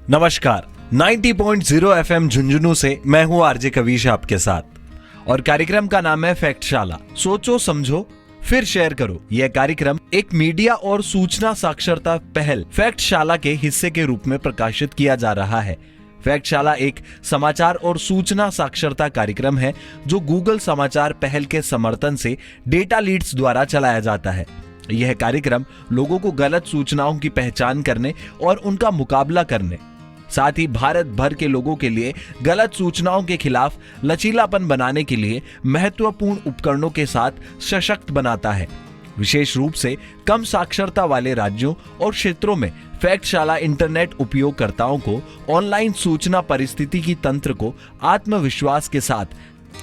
नमस्कार। 90.0 FM झुंझुनू से मैं हूं आरजे कवीश आपके साथ और कार्यक्रम का नाम है फैक्टशाला। सोचो समझो फिर शेयर करो। यह कार्यक्रम एक मीडिया और सूचना साक्षरता पहल फैक्टशाला के हिस्से के रूप में प्रकाशित किया जा रहा है। फैक्टशाला एक समाचार और सूचना साक्षरता कार्यक्रम है जो गूगल समाचार पहल के समर्थन से डेटा लीड्स द्वारा चलाया जाता है। यह कार्यक्रम लोगों को गलत सूचनाओं की पहचान करने और उनका मुकाबला करने, साथ ही भारत भर के लोगों के लिए गलत सूचनाओं के खिलाफ लचीलापन बनाने के लिए महत्वपूर्ण उपकरणों के साथ सशक्त बनाता है। विशेष रूप से कम साक्षरता वाले राज्यों और क्षेत्रों में फैक्टशाला इंटरनेट उपयोगकर्ताओं को ऑनलाइन सूचना परिस्थिति की तंत्र को आत्मविश्वास के साथ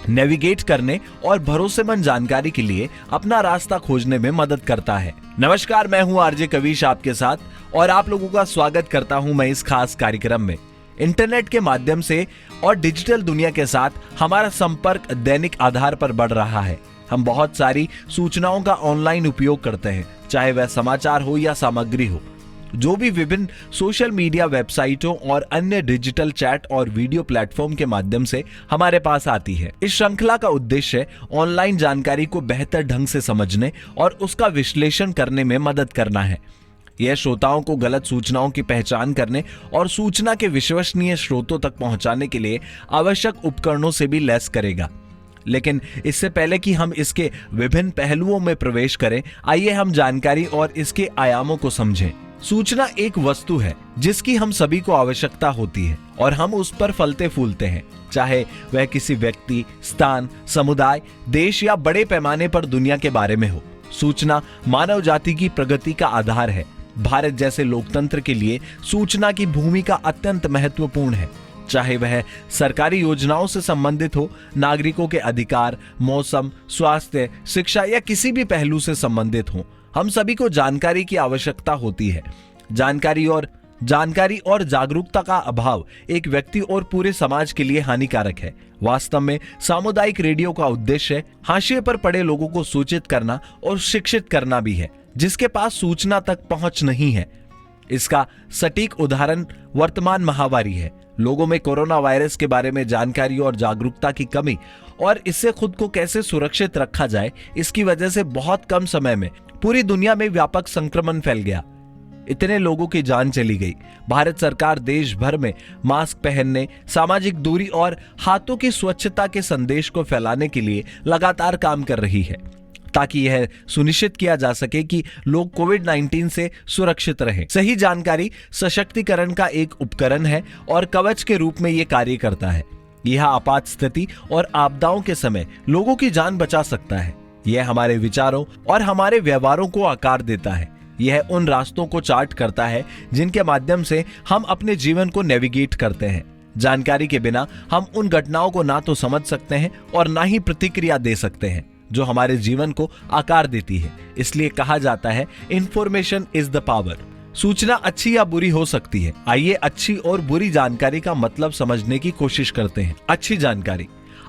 नेविगेट करने और भरोसेमंद जानकारी के लिए अपना रास्ता खोजने में मदद करता है। नमस्कार, मैं हूं आरजे कवीश आपके साथ और आप लोगों का स्वागत करता हूं मैं इस खास कार्यक्रम में। इंटरनेट के माध्यम से और डिजिटल दुनिया के साथ हमारा संपर्क दैनिक आधार पर बढ़ रहा है। हम बहुत सारी सूचनाओं का ऑनलाइन उपयोग करते हैं, चाहे वह समाचार हो या सामग्री हो, जो भी विभिन्न सोशल मीडिया वेबसाइटों और अन्य डिजिटल चैट और वीडियो प्लेटफॉर्म के माध्यम से हमारे पास आती है। इस श्रृंखला का उद्देश्य ऑनलाइन जानकारी को बेहतर ढंग से समझने और उसका विश्लेषण करने में मदद करना है। यह श्रोताओं को गलत सूचनाओं की पहचान करने और सूचना के विश्वसनीय स्रोतों तक पहुंचाने के लिए आवश्यक उपकरणों से भी लैस करेगा। लेकिन इससे पहले कि हम इसके विभिन्न पहलुओं में प्रवेश करें, आइए हम जानकारी और इसके आयामों को समझें। सूचना एक वस्तु है जिसकी हम सभी को आवश्यकता होती है और हम उस पर फलते फूलते हैं, चाहे वह किसी व्यक्ति, स्थान, समुदाय, देश या बड़े पैमाने पर दुनिया के बारे में हो। सूचना मानव जाति की प्रगति का आधार है। भारत जैसे लोकतंत्र के लिए सूचना की भूमिका अत्यंत महत्वपूर्ण है, चाहे वह सरकारी योजनाओं से संबंधित हो, नागरिकों के अधिकार, मौसम, स्वास्थ्य, शिक्षा या किसी भी पहलू से संबंधित हो। हम सभी को जानकारी की आवश्यकता होती है। जानकारी और जागरूकता का अभाव एक व्यक्ति और पूरे समाज के लिए हानिकारक है। वास्तव में सामुदायिक रेडियो का उद्देश्य हाशिए पर पड़े लोगों को सूचित करना और शिक्षित करना भी है, जिसके पास सूचना तक पहुंच नहीं है। इसका सटीक उदाहरण वर्तमान महामारी है। लोगों में कोरोना वायरस के बारे में जानकारी और जागरूकता की कमी और इससे खुद को कैसे सुरक्षित रखा जाए, इसकी वजह से बहुत कम समय में पूरी दुनिया में व्यापक संक्रमण फैल गया। इतने लोगों की जान चली गई। भारत सरकार देश भर में मास्क पहनने, सामाजिक दूरी और हाथों की स्वच्छता के संदेश को फैलाने के लिए लगातार काम कर रही है, ताकि यह सुनिश्चित किया जा सके कि लोग कोविड-19 से सुरक्षित रहें। सही जानकारी सशक्तिकरण का एक उपकरण है और कवच के रूप में यह कार्य करता है। यह आपात स्थिति और आपदाओं के समय लोगों की जान बचा सकता है। यह हमारे विचारों और हमारे व्यवहारों को आकार देता है। यह उन रास्तों को चार्ट करता है जिनके माध्यम से हम अपने जीवन को नेविगेट करते हैं। जानकारी के बिना हम उन घटनाओं को ना तो समझ सकते हैं और ना ही प्रतिक्रिया दे सकते हैं जो हमारे जीवन को आकार देती है। इसलिए कहा जाता है, इंफॉर्मेशन इज द पावर। सूचना अच्छी या बुरी हो सकती है। आइए अच्छी और बुरी जानकारी का मतलब समझने की कोशिश करते हैं।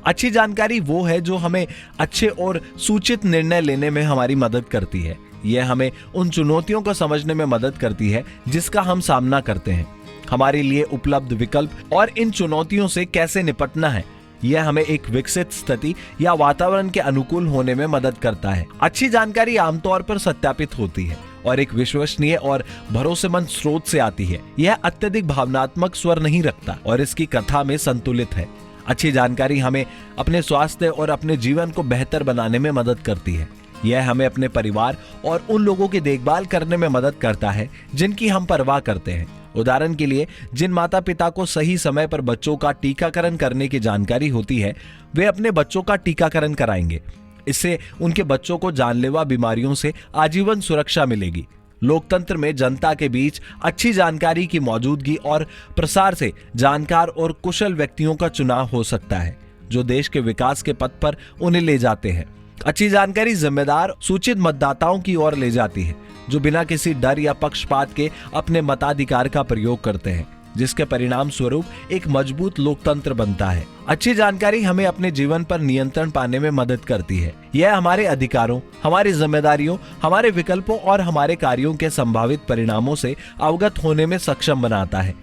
अच्छी जानकारी वो है जो हमें अच्छे और सूचित निर्णय लेने में हमारी मदद करती है। यह हमें उन चुनौतियों को समझने में मदद करती है जिसका हम सामना करते हैं, हमारे लिए उपलब्ध विकल्प और इन चुनौतियों से कैसे निपटना है। यह हमें एक विकसित स्थिति या वातावरण के अनुकूल होने में मदद करता है। अच्छी जानकारी आमतौर पर सत्यापित होती है और एक विश्वसनीय और भरोसेमंद स्रोत से आती है। यह अत्यधिक भावनात्मक स्वर नहीं रखता और इसकी कथा में संतुलित है। अच्छी जानकारी हमें अपने स्वास्थ्य और अपने जीवन को बेहतर बनाने में मदद करती है। यह हमें अपने परिवार और उन लोगों की देखभाल करने में मदद करता है जिनकी हम परवाह करते हैं। उदाहरण के लिए, जिन माता पिता को सही समय पर बच्चों का टीकाकरण करने की जानकारी होती है, वे अपने बच्चों का टीकाकरण कराएंगे। इससे उनके बच्चों को जानलेवा बीमारियों से आजीवन सुरक्षा मिलेगी। लोकतंत्र में जनता के बीच अच्छी जानकारी की मौजूदगी और प्रसार से जानकार और कुशल व्यक्तियों का चुनाव हो सकता है जो देश के विकास के पथ पर उन्हें ले जाते हैं। अच्छी जानकारी जिम्मेदार सूचित मतदाताओं की ओर ले जाती है जो बिना किसी डर या पक्षपात के अपने मताधिकार का प्रयोग करते हैं, जिसके परिणाम स्वरूप एक मजबूत लोकतंत्र बनता है। अच्छी जानकारी हमें अपने जीवन पर नियंत्रण पाने में मदद करती है। यह हमारे अधिकारों, हमारी जिम्मेदारियों, हमारे विकल्पों और हमारे कार्यों के संभावित परिणामों से अवगत होने में सक्षम बनाता है।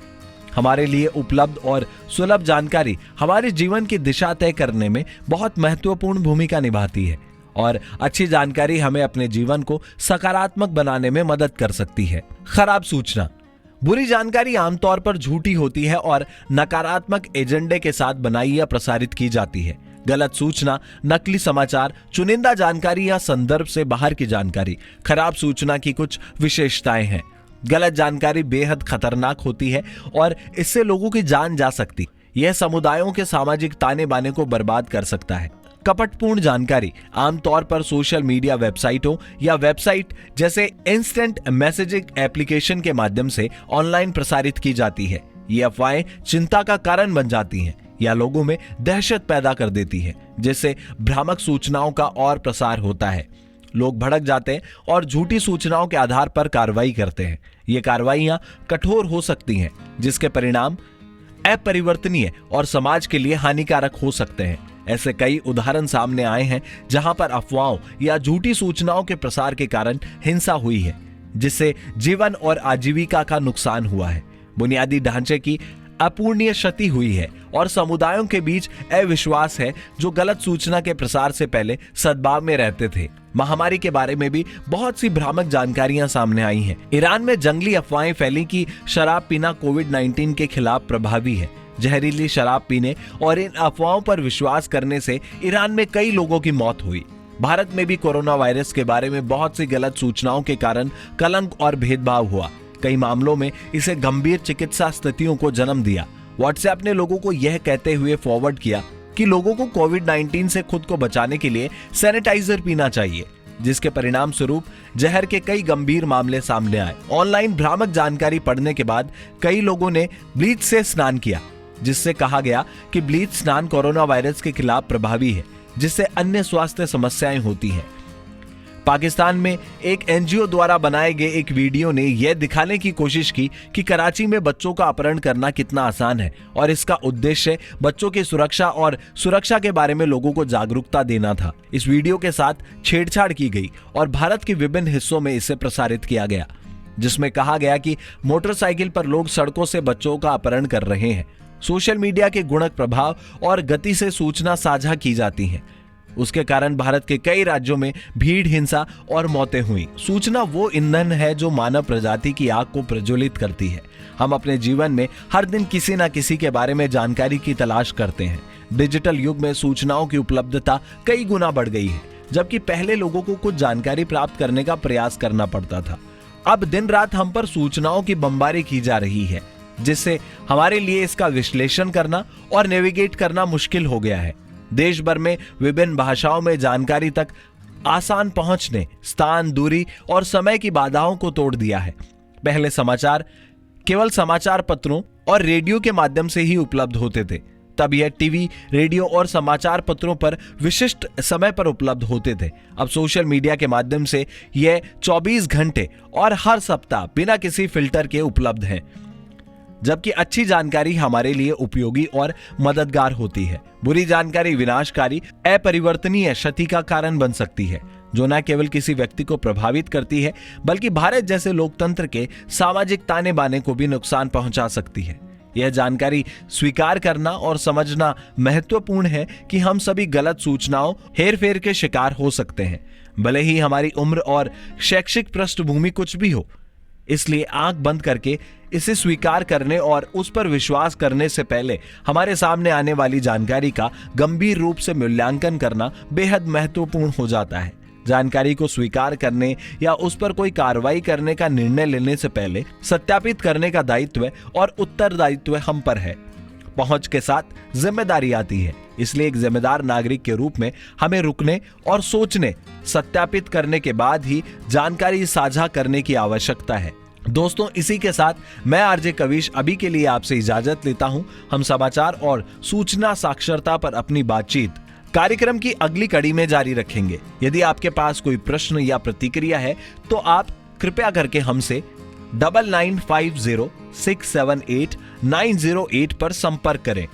हमारे लिए उपलब्ध और सुलभ जानकारी हमारे जीवन की दिशा तय करने में बहुत महत्वपूर्ण भूमिका निभाती है और अच्छी जानकारी हमें अपने जीवन को सकारात्मक बनाने में मदद कर सकती है। खराब सूचना। बुरी जानकारी आमतौर पर झूठी होती है और नकारात्मक एजेंडे के साथ बनाई या प्रसारित की जाती है। गलत सूचना, नकली समाचार, चुनिंदा जानकारी या संदर्भ से बाहर की जानकारी खराब सूचना की कुछ विशेषताएं हैं। गलत जानकारी बेहद खतरनाक होती है और इससे लोगों की जान जा सकती। यह समुदायों के सामाजिक ताने बाने को बर्बाद कर सकता है। कपटपूर्ण जानकारी आमतौर पर सोशल मीडिया वेबसाइटों या वेबसाइट जैसे इंस्टेंट मैसेजिंग एप्लीकेशन के माध्यम से ऑनलाइन प्रसारित की जाती है। ये अफवाहें चिंता का कारण बन जाती हैं या लोगों में दहशत पैदा कर देती है, जिससे भ्रामक सूचनाओं का और प्रसार होता है। लोग भड़क जाते हैं और झूठी सूचनाओं के आधार पर कार्रवाई करते हैं। ये कार्रवाइयां कठोर हो सकती हैं, जिसके परिणाम अपरिवर्तनीय और समाज के लिए हानिकारक हो सकते हैं। ऐसे कई उदाहरण सामने आए हैं जहां पर अफवाहों या झूठी सूचनाओं के प्रसार के कारण हिंसा हुई है, जिससे जीवन और आजीविका का नुकसान हुआ है, बुनियादी ढांचे की अपूर्णीय क्षति हुई है और समुदायों के बीच अविश्वास है जो गलत सूचना के प्रसार से पहले सद्भाव में रहते थे। महामारी के बारे में भी बहुत सी भ्रामक जानकारियां सामने आई हैं। ईरान में जंगली अफवाहें फैली कि शराब पीना कोविड-19 के खिलाफ प्रभावी है। जहरीली शराब पीने और इन अफवाहों पर विश्वास करने से ईरान में कई लोगों की मौत हुई। भारत में भी कोरोना वायरस के बारे में बहुत सी गलत सूचनाओं के कारण कलंक और भेदभाव हुआ। कई मामलों में इसे गंभीर चिकित्सा स्थितियों को जन्म दिया। व्हाट्सएप ने लोगों को यह कहते हुए फॉरवर्ड किया कि लोगों को कोविड-19 से खुद को बचाने के लिए सैनिटाइजर पीना चाहिए, जिसके परिणाम स्वरूप जहर के कई गंभीर मामले सामने आए। ऑनलाइन भ्रामक जानकारी पढ़ने के बाद कई लोगों ने ब्लीच से स्नान किया, जिससे कहा गया कि ब्लीच स्नान कोरोना वायरस के खिलाफ प्रभावी है, जिससे अन्य स्वास्थ्य समस्याएं होती हैं। पाकिस्तान में एक एनजीओ द्वारा बनाए गए एक वीडियो ने यह दिखाने की कोशिश की कि कराची में बच्चों का अपहरण करना कितना आसान है और इसका उद्देश्य बच्चों की सुरक्षा और सुरक्षा के बारे में लोगों को जागरूकता देना था। इस वीडियो के साथ छेड़छाड़ की गई और भारत के विभिन्न हिस्सों में इसे प्रसारित किया गया, जिसमें कहा गया कि मोटरसाइकिल पर लोग सड़कों से बच्चों का अपहरण कर रहे हैं। सोशल मीडिया के गुणक प्रभाव और गति से सूचना साझा की जाती है। उसके कारण भारत के कई राज्यों में भीड़, हिंसा और मौतें हुई। सूचना वो ईंधन है जो मानव प्रजाति की आग को प्रज्वलित करती है। हम अपने जीवन में हर दिन किसी न किसी के बारे में जानकारी की तलाश करते हैं। डिजिटल युग में सूचनाओं की उपलब्धता कई गुना बढ़ गई है, जबकि पहले लोगों को कुछ जानकारी प्राप्त करने का प्रयास करना पड़ता था। अब दिन रात हम पर सूचनाओं की बमबारी की जा रही है, जिससे हमारे लिए इसका विश्लेषण करना और नेविगेट करना मुश्किल हो गया है। देश भर में विभिन्न भाषाओं में जानकारी तक आसान पहुंचने स्थान, दूरी और समय की बाधाओं को तोड़ दिया है। पहले समाचार केवल समाचार पत्रों और रेडियो के माध्यम से ही उपलब्ध होते थे। तब यह टीवी, रेडियो और समाचार पत्रों पर विशिष्ट समय पर उपलब्ध होते थे। अब सोशल मीडिया के माध्यम से यह 24 घंटे और हर सप्ताह बिना किसी फिल्टर के उपलब्ध है, जबकि अच्छी जानकारी हमारे लिए उपयोगी और मददगार होती है। बुरी जानकारी विनाशकारी, अपरिवर्तनीय क्षति का कारण बन सकती है, जो न केवल किसी व्यक्ति को प्रभावित करती है, बल्कि भारत जैसे लोकतंत्र के सामाजिक ताने बाने को भी नुकसान पहुंचा सकती है। यह जानकारी स्वीकार करना और समझना महत्वपूर्ण है कि हम सभी गलत सूचनाओं, हेरफेर के शिकार हो सकते हैं, भले ही हमारी उम्र और शैक्षिक पृष्ठभूमि कुछ भी हो। इसलिए आंख बंद करके इसे स्वीकार करने और उस पर विश्वास करने से पहले हमारे सामने आने वाली जानकारी का गंभीर रूप से मूल्यांकन करना बेहद महत्वपूर्ण हो जाता है। जानकारी को स्वीकार करने या उस पर कोई कार्रवाई करने का निर्णय लेने से पहले सत्यापित करने का दायित्व और उत्तरदायित्व हम पर है। पहुंच के साथ जिम्मेदारी आती है, इसलिए एक जिम्मेदार नागरिक के रूप में हमें रुकने और सोचने, सत्यापित करने के बाद ही जानकारी साझा करने की आवश्यकता है। दोस्तों, इसी के साथ मैं आरजे कविश अभी के लिए आपसे इजाजत लेता हूं। हम समाचार और सूचना साक्षरता पर अपनी बातचीत कार्यक्रम की अगली कड़ी में जारी रखेंगे। यदि आपके पास कोई प्रश्न या प्रतिक्रिया है तो आप कृपया करके हमसे 9950678908 पर संपर्क करें।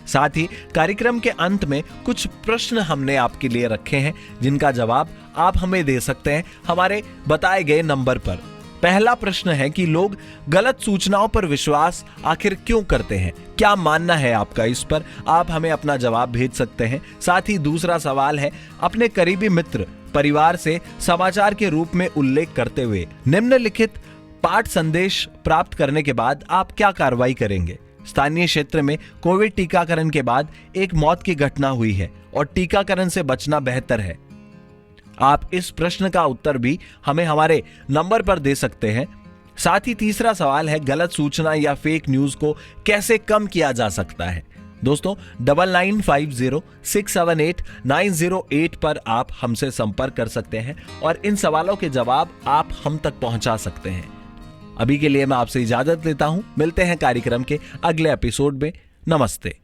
साथ ही कार्यक्रम के अंत में कुछ प्रश्न हमने आपके लिए रखे हैं, जिनका जवाब आप हमें दे सकते हैं हमारे बताए गए नंबर पर। पहला प्रश्न है कि लोग गलत सूचनाओं पर विश्वास आखिर क्यों करते हैं? क्या मानना है आपका इस पर? आप हमें अपना जवाब भेज सकते हैं। साथ ही दूसरा सवाल है, अपने करीबी मित्र परिवार से समाचार के रूप में उल्लेख करते हुए निम्नलिखित पाठ संदेश प्राप्त करने के बाद आप क्या कार्रवाई करेंगे? स्थानीय क्षेत्र में कोविड टीकाकरण के बाद एक मौत की घटना हुई है और टीकाकरण से बचना बेहतर है। आप इस प्रश्न का उत्तर भी हमें हमारे नंबर पर दे सकते हैं। साथ ही तीसरा सवाल है, गलत सूचना या फेक न्यूज को कैसे कम किया जा सकता है? दोस्तों 9950678908 पर आप हमसे संपर्क कर सकते हैं और इन सवालों के जवाब आप हम तक पहुंचा सकते हैं। अभी के लिए मैं आपसे इजाजत लेता हूं। मिलते हैं कार्यक्रम के अगले एपिसोड में। नमस्ते।